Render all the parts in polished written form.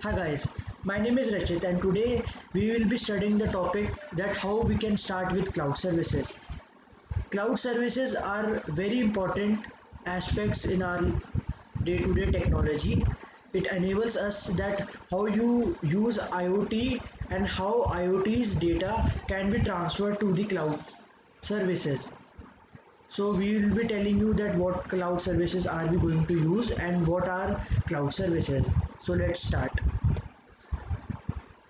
Hi guys, my name is Rachit and today we will be studying the topic that how we can start with cloud services. Cloud services are very important aspects in our day-to-day technology. It enables us that how you use IoT and how IoT's data can be transferred to the cloud services. So we will be telling you that what cloud services are we going to use and what are cloud services. So let's start.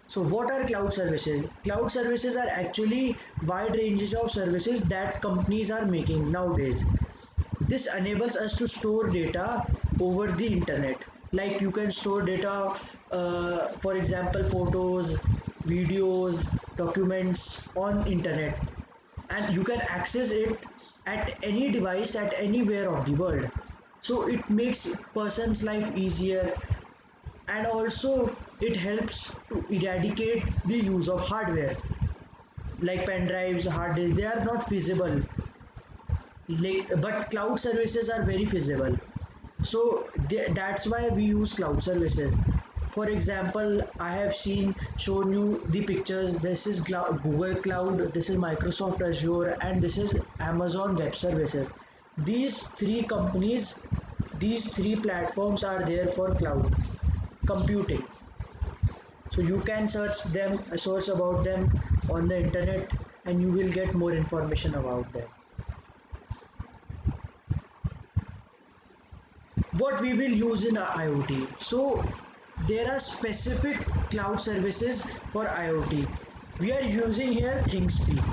So what are cloud services? Cloud services are actually wide ranges of services that companies are making nowadays. This enables us to store data over the internet. Like you can store data, for example, photos, videos, documents on internet, and you can access it at any device at anywhere of the world. So it makes person's life easier and also it helps to eradicate the use of hardware like pen drives, hard disks. They are not feasible, like, but cloud services are very feasible. So that's why we use cloud services. For example, I have shown you the pictures. This is Google Cloud, this is Microsoft Azure, and this is Amazon Web Services. These three companies, these three platforms are there for cloud computing. So you can search about them on the internet, and you will get more information about them. What we will use in IoT. So there are specific cloud services for IoT. We are using here Thingspeak.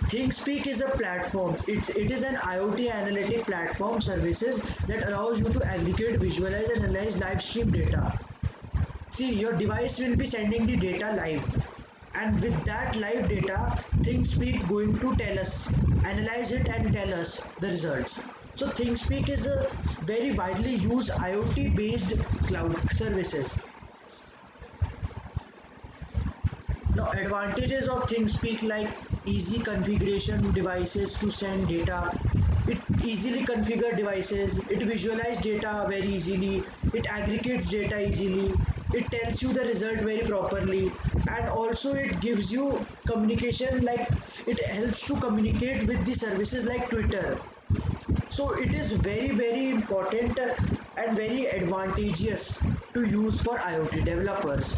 Thingspeak is a platform. It is an IoT analytic platform services that allows you to aggregate, visualize, and analyze live stream data. See, your device will be sending the data live, and with that live data, Thingspeak going to tell us, analyze it, and tell us the results. So Thingspeak is a very widely used IoT based cloud services. Now advantages of Thingspeak like easy configuration devices to send data. It easily configure devices, it visualize data very easily, it aggregates data easily, it tells you the result very properly, and also it gives you communication, like it helps to communicate with the services like Twitter. So it is very important and very advantageous to use for IoT developers.